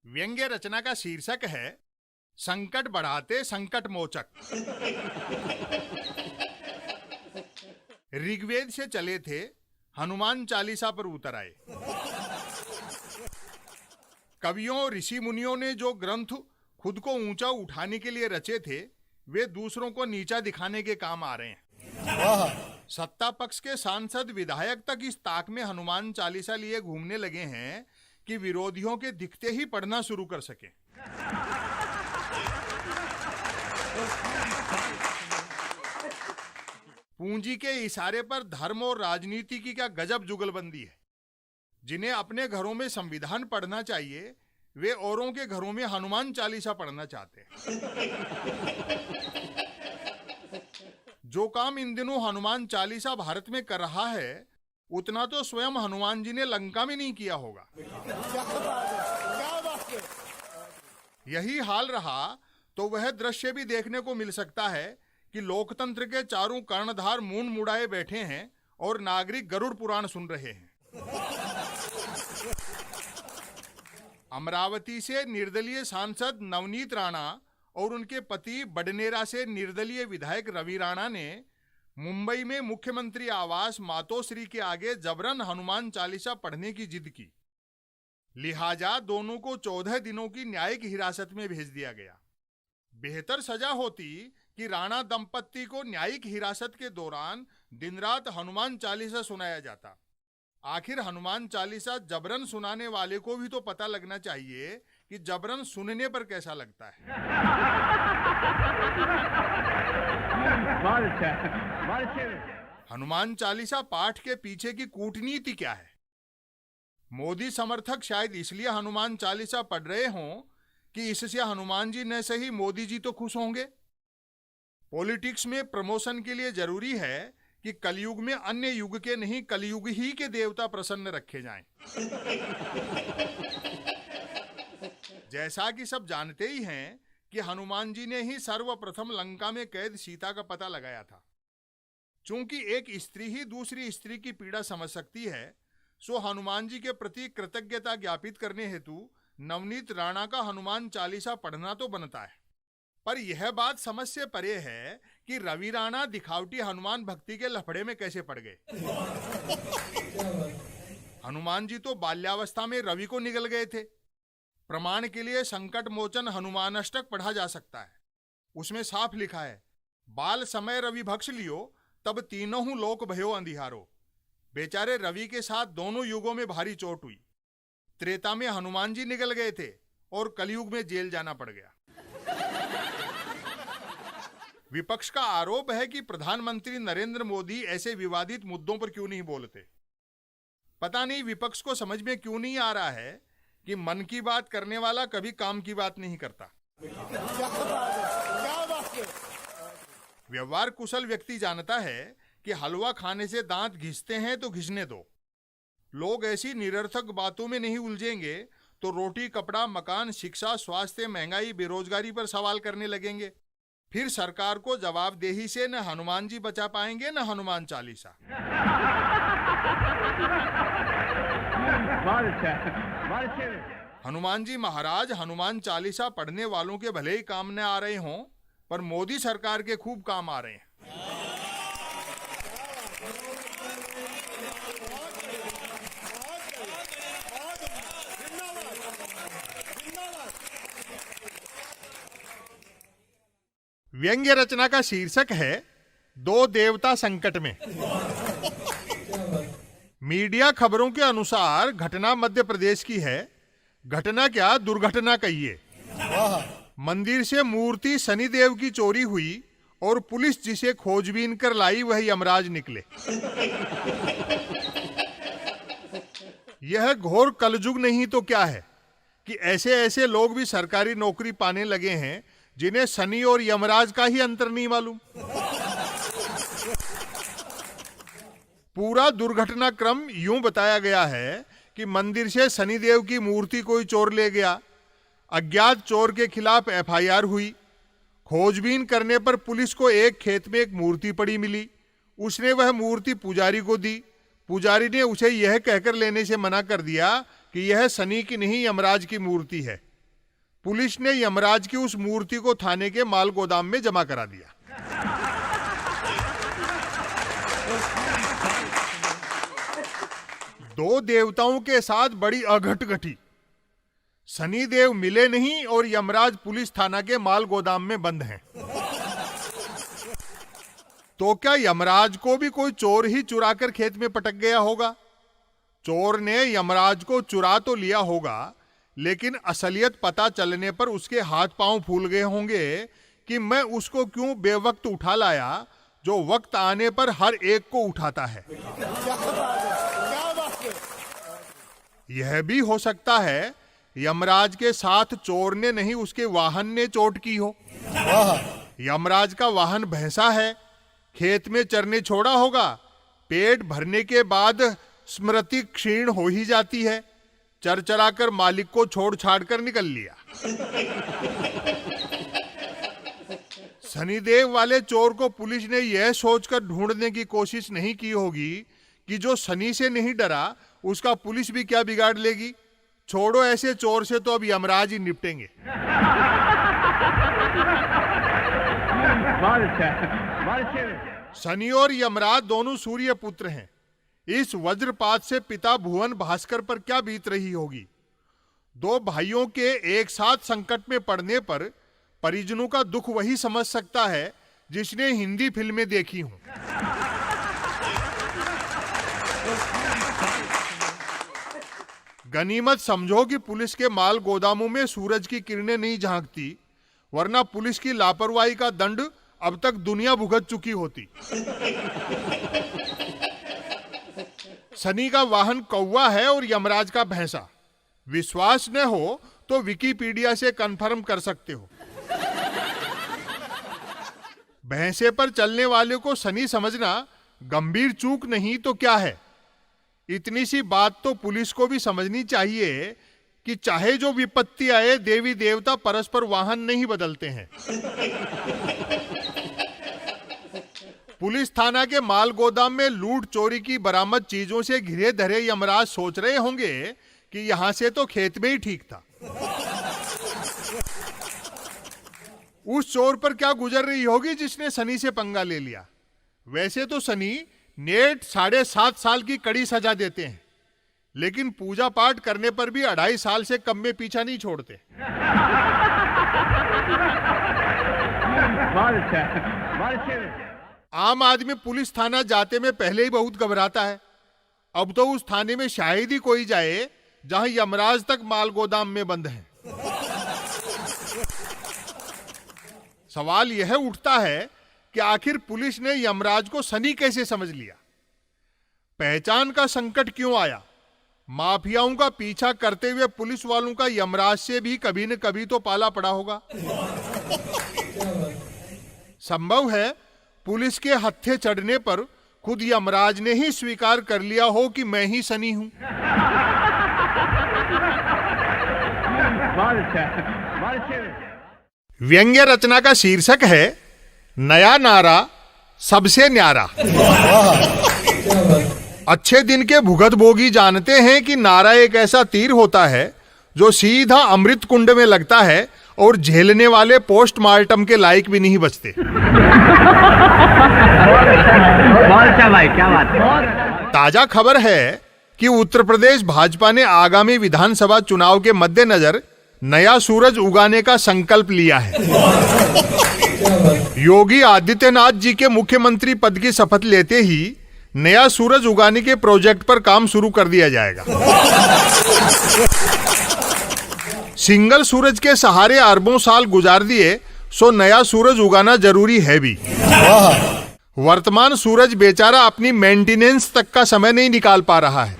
व्यंग्य रचना का शीर्षक है संकट बढ़ाते संकट मोचक। ऋग्वेद से चले थे, हनुमान चालीसा पर उतर आए। कवियों ऋषि मुनियों ने जो ग्रंथ खुद को ऊंचा उठाने के लिए रचे थे, वे दूसरों को नीचा दिखाने के काम आ रहे हैं। सत्ता पक्ष के सांसद विधायक तक इस ताक में हनुमान चालीसा लिए घूमने लगे हैं कि विरोधियों के दिखते ही पढ़ना शुरू कर सके। पूंजी के इशारे पर धर्म और राजनीति की क्या गजब जुगलबंदी है। जिन्हें अपने घरों में संविधान पढ़ना चाहिए, वे औरों के घरों में हनुमान चालीसा पढ़ना चाहते हैं। जो काम इन दिनों हनुमान चालीसा भारत में कर रहा है, उतना तो स्वयं हनुमान जी ने लंका में नहीं किया होगा। यही हाल रहा तो वह दृश्य भी देखने को मिल सकता है कि लोकतंत्र के चारों कर्णधार मूंड मुड़ाए बैठे हैं और नागरिक गरुड़ पुराण सुन रहे हैं। अमरावती से निर्दलीय सांसद नवनीत राणा और उनके पति बडनेरा से निर्दलीय विधायक रवि राणा ने मुंबई में मुख्यमंत्री आवास मातोश्री के आगे जबरन हनुमान चालीसा पढ़ने की जिद की। लिहाजा दोनों को 14 दिनों की न्यायिक हिरासत में भेज दिया गया। बेहतर सजा होती कि राणा दंपत्ति को न्यायिक हिरासत के दौरान दिन रात हनुमान चालीसा सुनाया जाता। आखिर हनुमान चालीसा जबरन सुनाने वाले को भी तो पता लगना चाहिए कि जबरन सुनने पर कैसा लगता है। हनुमान चालीसा पाठ के पीछे की कूटनीति क्या है? मोदी समर्थक शायद इसलिए हनुमान चालीसा पढ़ रहे हों कि इससे हनुमान जी न सही मोदी जी तो खुश होंगे। पॉलिटिक्स में प्रमोशन के लिए जरूरी है कि कलयुग में अन्य युग के नहीं, कलयुग ही के देवता प्रसन्न रखे जाएं। जैसा कि सब जानते ही हैं कि हनुमान जी ने ही सर्वप्रथम लंका में कैद सीता का पता लगाया था। चूंकि एक स्त्री ही दूसरी स्त्री की पीड़ा समझ सकती है, सो हनुमान जी के प्रति कृतज्ञता ज्ञापित करने हेतु नवनीत राणा का हनुमान चालीसा पढ़ना तो बनता है। पर यह बात समझ से परे है कि रवि राणा दिखावटी हनुमान भक्ति के लफड़े में कैसे पड़ गए। हनुमान जी तो बाल्यावस्था में रवि को निगल गए थे। प्रमाण के लिए संकट मोचन हनुमान अष्टक पढ़ा जा सकता है। उसमें साफ लिखा है, बाल समय रवि भक्ष लियो, तब तीनों लोक भयो अंधियारो। बेचारे रवि के साथ दोनों युगों में भारी चोट हुई। त्रेता में हनुमान जी निकल गए थे और कलयुग में जेल जाना पड़ गया। विपक्ष का आरोप है कि प्रधानमंत्री नरेंद्र मोदी ऐसे विवादित मुद्दों पर क्यों नहीं बोलते। पता नहीं विपक्ष को समझ में क्यों नहीं आ रहा है कि मन की बात करने वाला कभी काम की बात नहीं करता। व्यवहार कुशल व्यक्ति जानता है कि हलवा खाने से दांत घिसते हैं तो घिसने दो। लोग ऐसी निरर्थक बातों में नहीं उलझेंगे तो रोटी, कपड़ा, मकान, शिक्षा, स्वास्थ्य, महंगाई, बेरोजगारी पर सवाल करने लगेंगे। फिर सरकार को जवाबदेही से न हनुमान जी बचा पाएंगे न हनुमान चालीसा। हनुमान जी महाराज हनुमान चालीसा पढ़ने वालों के भले ही काम न आ रहे हों, पर मोदी सरकार के खूब काम आ रहे हैं। व्यंग्य रचना का शीर्षक है दो देवता संकट में। मीडिया खबरों के अनुसार घटना मध्य प्रदेश की है। घटना क्या, दुर्घटना कहिए। मंदिर से मूर्ति शनिदेव की चोरी हुई और पुलिस जिसे खोजबीन कर लाई वह यमराज निकले। यह घोर कलयुग नहीं तो क्या है कि ऐसे ऐसे लोग भी सरकारी नौकरी पाने लगे हैं जिन्हें शनि और यमराज का ही अंतर नहीं मालूम। पूरा दुर्घटना क्रम यूं बताया गया है कि मंदिर से शनिदेव की मूर्ति कोई चोर ले गया। अज्ञात चोर के खिलाफ एफआईआर हुई। खोजबीन करने पर पुलिस को एक खेत में एक मूर्ति पड़ी मिली। उसने वह मूर्ति पुजारी को दी। पुजारी ने उसे यह कहकर लेने से मना कर दिया कि यह शनि की नहीं, यमराज की मूर्ति है। पुलिस ने यमराज की उस मूर्ति को थाने के माल गोदाम में जमा करा दिया। दो देवताओं के साथ बड़ी अघट घटी। शनिदेव मिले नहीं और यमराज पुलिस थाना के माल गोदाम में बंद हैं। तो क्या यमराज को भी कोई चोर ही चुराकर खेत में पटक गया होगा? चोर ने यमराज को चुरा तो लिया होगा, लेकिन असलियत पता चलने पर उसके हाथ पांव फूल गए होंगे कि मैं उसको क्यों बेवक्त उठा लाया, जो वक्त आने पर हर एक को उठाता है। यह भी हो सकता है यमराज के साथ चोर ने नहीं, उसके वाहन ने चोट की हो। यमराज का वाहन भैंसा है, खेत में चरने छोड़ा होगा। पेट भरने के बाद स्मृति क्षीण हो ही जाती है, चरचरा कर मालिक को छोड़ छाड़ कर निकल लिया। शनिदेव वाले चोर को पुलिस ने यह सोचकर ढूंढने की कोशिश नहीं की होगी कि जो शनि से नहीं डरा उसका पुलिस भी क्या बिगाड़ लेगी। छोड़ो, ऐसे चोर से तो अब यमराज ही निपटेंगे। शनि और यमराज दोनों सूर्य पुत्र हैं। इस वज्रपात से पिता भुवन भास्कर पर क्या बीत रही होगी। दो भाइयों के एक साथ संकट में पड़ने पर परिजनों का दुख वही समझ सकता है जिसने हिंदी फिल्में देखी हों। गनीमत समझो कि पुलिस के माल गोदामों में सूरज की किरणें नहीं झांकती, वरना पुलिस की लापरवाही का दंड अब तक दुनिया भुगत चुकी होती। शनि का वाहन कौवा है और यमराज का भैंसा। विश्वास न हो तो विकिपीडिया से कंफर्म कर सकते हो। भैंसे पर चलने वाले को शनि समझना गंभीर चूक नहीं तो क्या है। इतनी सी बात तो पुलिस को भी समझनी चाहिए कि चाहे जो विपत्ति आए, देवी देवता परस्पर वाहन नहीं बदलते हैं। पुलिस थाना के माल गोदाम में लूट चोरी की बरामद चीजों से घिरे धरे यमराज सोच रहे होंगे कि यहां से तो खेत में ही ठीक था। उस चोर पर क्या गुजर रही होगी जिसने शनि से पंगा ले लिया। वैसे तो शनि नेट 7.5 साल की कड़ी सजा देते हैं, लेकिन पूजा पाठ करने पर भी 2.5 साल से कम में पीछा नहीं छोड़ते। आम आदमी पुलिस थाना जाते में पहले ही बहुत घबराता है, अब तो उस थाने में शायद ही कोई जाए जहां यमराज तक माल गोदाम में बंद है। सवाल यह उठता है कि आखिर पुलिस ने यमराज को शनि कैसे समझ लिया। पहचान का संकट क्यों आया। माफियाओं का पीछा करते हुए पुलिस वालों का यमराज से भी कभी न कभी तो पाला पड़ा होगा। संभव है पुलिस के हत्थे चढ़ने पर खुद यमराज ने ही स्वीकार कर लिया हो कि मैं ही शनि हूं। व्यंग्य रचना का शीर्षक है नया नारा सबसे न्यारा। अच्छे दिन के भुगत भोगी जानते हैं कि नारा एक ऐसा तीर होता है जो सीधा अमृत कुंड में लगता है और झेलने वाले पोस्टमार्टम के लायक भी नहीं बचते। ताजा खबर है कि उत्तर प्रदेश भाजपा ने आगामी विधानसभा चुनाव के मद्देनजर नया सूरज उगाने का संकल्प लिया है। योगी आदित्यनाथ जी के मुख्यमंत्री पद की शपथ लेते ही नया सूरज उगाने के प्रोजेक्ट पर काम शुरू कर दिया जाएगा। सिंगल सूरज के सहारे अरबों साल गुजार दिए, सो नया सूरज उगाना जरूरी है भी। वर्तमान सूरज बेचारा अपनी मेंटेनेंस तक का समय नहीं निकाल पा रहा है।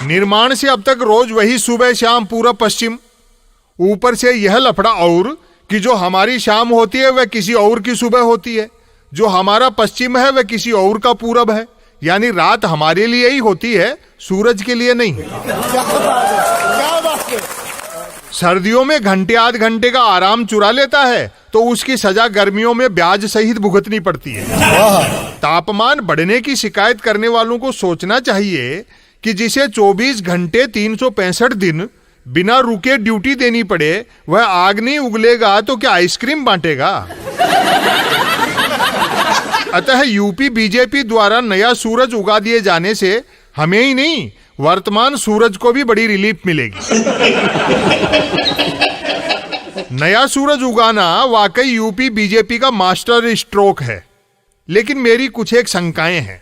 निर्माण से अब तक रोज वही सुबह शाम पूरब पश्चिम, ऊपर से यह लफड़ा और कि जो हमारी शाम होती है वह किसी और की सुबह होती है, जो हमारा पश्चिम है वह किसी और का पूरब है। यानी रात हमारे लिए ही होती है, सूरज के लिए नहीं। सर्दियों में घंटे आध घंटे का आराम चुरा लेता है तो उसकी सजा गर्मियों में ब्याज सहित भुगतनी पड़ती है। तापमान बढ़ने की शिकायत करने वालों को सोचना चाहिए कि जिसे 24 घंटे 365 दिन बिना रुके ड्यूटी देनी पड़े, वह आग नहीं उगलेगा तो क्या आइसक्रीम बांटेगा? अतः यूपी बीजेपी द्वारा नया सूरज उगा दिए जाने से हमें ही नहीं, वर्तमान सूरज को भी बड़ी रिलीफ मिलेगी। नया सूरज उगाना वाकई यूपी बीजेपी का मास्टर स्ट्रोक है, लेकिन मेरी कुछ एक शंकाएं हैं।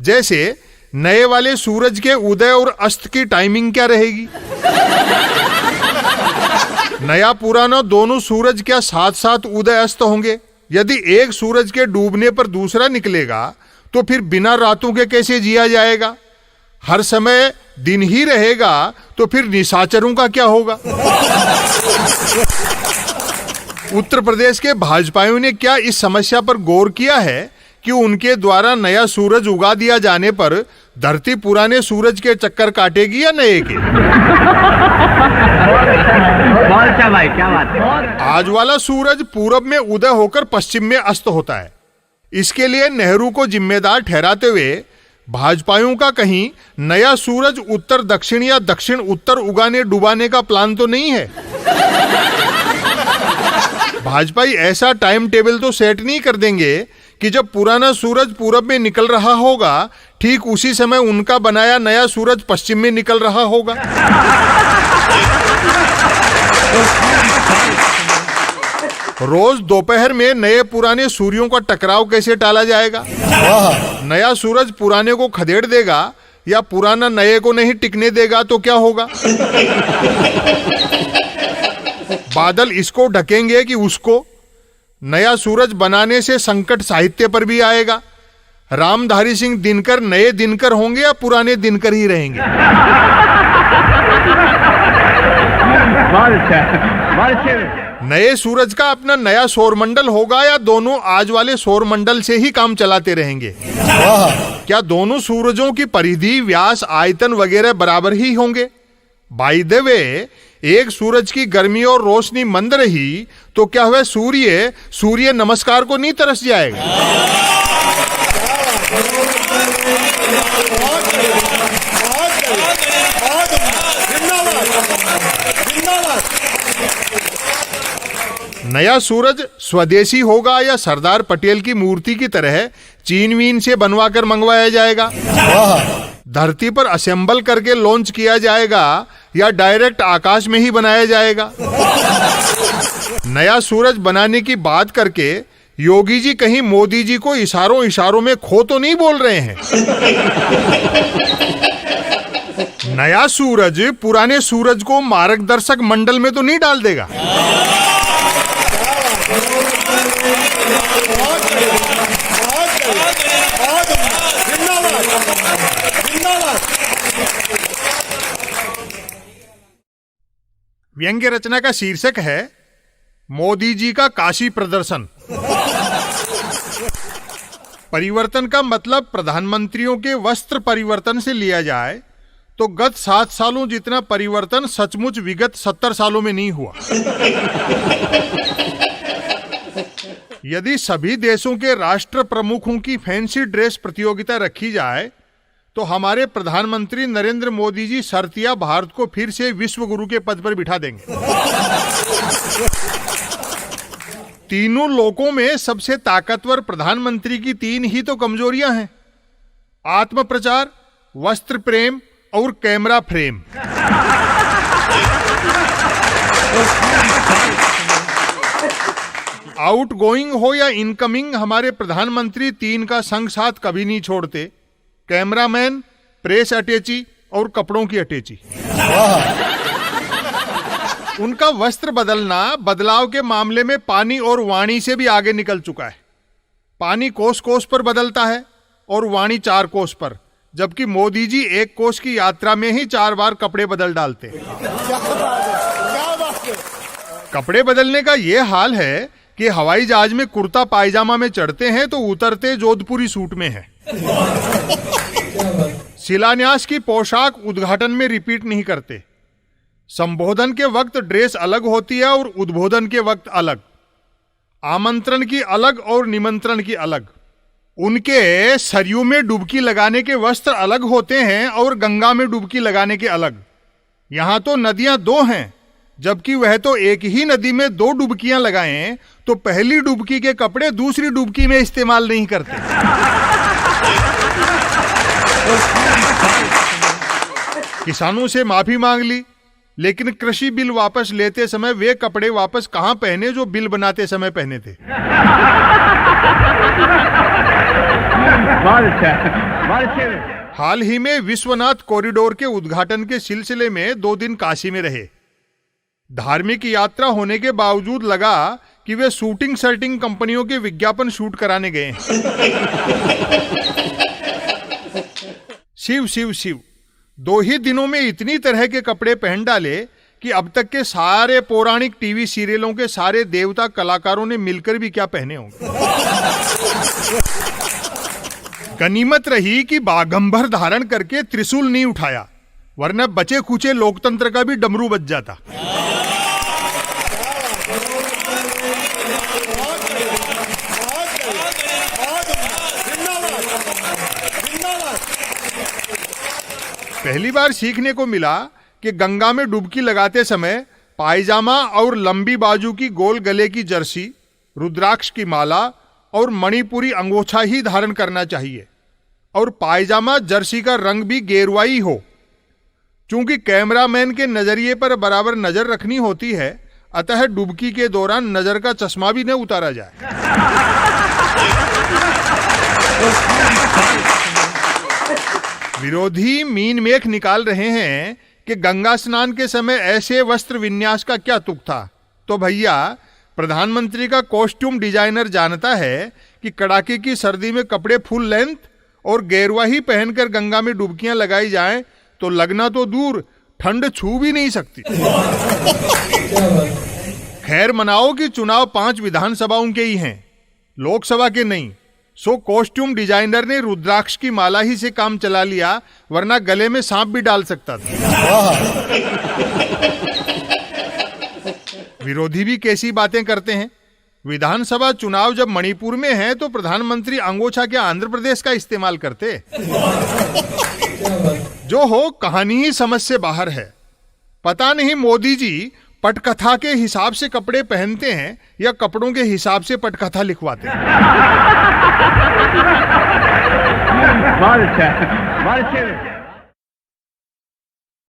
जैसे नए वाले सूरज के उदय और अस्त की टाइमिंग क्या रहेगी? नया पुराना दोनों सूरज क्या साथ साथ उदय अस्त होंगे? यदि एक सूरज के डूबने पर दूसरा निकलेगा तो फिर बिना रातों के कैसे जिया जाएगा? हर समय दिन ही रहेगा तो फिर निशाचरों का क्या होगा? उत्तर प्रदेश के भाजपाइयों ने क्या इस समस्या पर गौर किया है कि उनके द्वारा नया सूरज उगा दिया जाने पर धरती पुराने सूरज के चक्कर काटेगी या नए के? क्या बात। आज वाला सूरज पूरब में उदय होकर पश्चिम में अस्त होता है। इसके लिए नेहरू को जिम्मेदार ठहराते हुए भाजपाइयों का कहीं नया सूरज उत्तर दक्षिण या दक्षिण उत्तर उगाने डुबाने का प्लान तो नहीं है? भाजपाई ऐसा टाइम टेबल तो सेट नहीं कर देंगे कि जब पुराना सूरज पूरब में निकल रहा होगा, ठीक उसी समय उनका बनाया नया सूरज पश्चिम में निकल रहा होगा। रोज दोपहर में नए पुराने सूर्यों का टकराव कैसे टाला जाएगा? नया सूरज पुराने को खदेड़ देगा या पुराना नए को नहीं टिकने देगा तो क्या होगा? बादल इसको ढकेंगे कि उसको। नया सूरज बनाने से संकट साहित्य पर भी आएगा। रामधारी सिंह दिनकर नए दिनकर होंगे या पुराने दिनकर ही रहेंगे? नए सूरज का अपना नया सौरमंडल होगा या दोनों आज वाले सौरमंडल से ही काम चलाते रहेंगे? क्या दोनों सूरजों की परिधि, व्यास, आयतन वगैरह बराबर ही होंगे? बाय द वे, एक सूरज की गर्मी और रोशनी मंद रही तो क्या वह सूर्य नमस्कार को नहीं तरस जाएगा? नया सूरज स्वदेशी होगा या सरदार पटेल की मूर्ति की तरह चीन वीन से बनवा कर मंगवाया जाएगा? धरती पर असेंबल करके लॉन्च किया जाएगा या डायरेक्ट आकाश में ही बनाया जाएगा? नया सूरज बनाने की बात करके योगी जी कहीं मोदी जी को इशारों इशारों में खो तो नहीं बोल रहे हैं? नया सूरज पुराने सूरज को मार्गदर्शक मंडल में तो नहीं डाल देगा? व्यंग्य रचना का शीर्षक है मोदी जी का काशी प्रदर्शन। परिवर्तन का मतलब प्रधानमंत्रियों के वस्त्र परिवर्तन से लिया जाए तो गत 7 सालों जितना परिवर्तन सचमुच विगत 70 सालों में नहीं हुआ। यदि सभी देशों के राष्ट्र प्रमुखों की फैंसी ड्रेस प्रतियोगिता रखी जाए तो हमारे प्रधानमंत्री नरेंद्र मोदी जी शर्तिया भारत को फिर से विश्व गुरु के पद पर बिठा देंगे। तीनों लोकों में सबसे ताकतवर प्रधानमंत्री की 3 ही तो कमजोरियां हैं: आत्म प्रचार, वस्त्र प्रेम और कैमरा फ्रेम। आउटगोइंग हो या इनकमिंग, हमारे प्रधानमंत्री 3 का संग साथ कभी नहीं छोड़ते: कैमरामैन, प्रेस अटैची और कपड़ों की अटैची। उनका वस्त्र बदलना बदलाव के मामले में पानी और वाणी से भी आगे निकल चुका है। पानी कोस कोस पर बदलता है और वाणी 4 कोस पर, जबकि मोदी जी 1 कोस की यात्रा में ही 4 बार कपड़े बदल डालते हैं। कपड़े बदलने का यह हाल है कि हवाई जहाज में कुर्ता पायजामा में चढ़ते हैं तो उतरते जोधपुरी सूट में है। शिलान्यास की पोशाक उद्घाटन में रिपीट नहीं करते। संबोधन के वक्त ड्रेस अलग होती है और उद्बोधन के वक्त अलग। आमंत्रण की अलग और निमंत्रण की अलग। उनके सरयू में डुबकी लगाने के वस्त्र अलग होते हैं और गंगा में डुबकी लगाने के अलग। यहां तो नदियां दो हैं, जबकि वह तो एक ही नदी में दो डुबकियां लगाएं तो पहली डुबकी के कपड़े दूसरी डुबकी में इस्तेमाल नहीं करते। किसानों से माफी मांग ली, लेकिन कृषि बिल वापस लेते समय वे कपड़े वापस कहां पहने जो बिल बनाते समय पहने थे। हाल ही में विश्वनाथ कॉरिडोर के उद्घाटन के सिलसिले में 2 दिन काशी में रहे। धार्मिक यात्रा होने के बावजूद लगा कि वे शूटिंग शर्टिंग कंपनियों के विज्ञापन शूट कराने गए हैं। शिव शिव शिव, 2 ही दिनों में इतनी तरह के कपड़े पहन डाले कि अब तक के सारे पौराणिक टीवी सीरियलों के सारे देवता कलाकारों ने मिलकर भी क्या पहने होंगे। गनीमत रही कि बागंबर धारण करके त्रिशूल नहीं उठाया, वरना बचे खुचे लोकतंत्र का भी डमरू बज जाता। पहली बार सीखने को मिला कि गंगा में डुबकी लगाते समय पायजामा और लंबी बाजू की गोल गले की जर्सी, रुद्राक्ष की माला और मणिपुरी अंगोछा ही धारण करना चाहिए, और पायजामा जर्सी का रंग भी गेरुआई हो। चूंकि कैमरामैन के नजरिए पर बराबर नजर रखनी होती है, अतः डुबकी के दौरान नजर का चश्मा भी न उतारा जाए। विरोधी मीन मेख निकाल रहे हैं कि गंगा स्नान के समय ऐसे वस्त्र विन्यास का क्या तुक था। तो भैया, प्रधानमंत्री का कॉस्ट्यूम डिजाइनर जानता है कि कड़ाके की सर्दी में कपड़े फुल लेंथ और गेरुआ ही पहनकर गंगा में डुबकियां लगाई जाएं तो लगना तो दूर, ठंड छू भी नहीं सकती। खैर मनाओ कि चुनाव 5 विधानसभाओं के ही हैं, लोकसभा के नहीं। सो कॉस्ट्यूम डिजाइनर ने रुद्राक्ष की माला ही से काम चला लिया, वरना गले में सांप भी डाल सकता था। विरोधी भी कैसी बातें करते हैं। विधानसभा चुनाव जब मणिपुर में है तो प्रधानमंत्री अंगोछा क्या आंध्र प्रदेश का इस्तेमाल करते। जो हो, कहानी ही समझ से बाहर है। पता नहीं मोदी जी पटकथा के हिसाब से कपड़े पहनते हैं या कपड़ों के हिसाब से पटकथा लिखवाते हैं। बहुत अच्छा।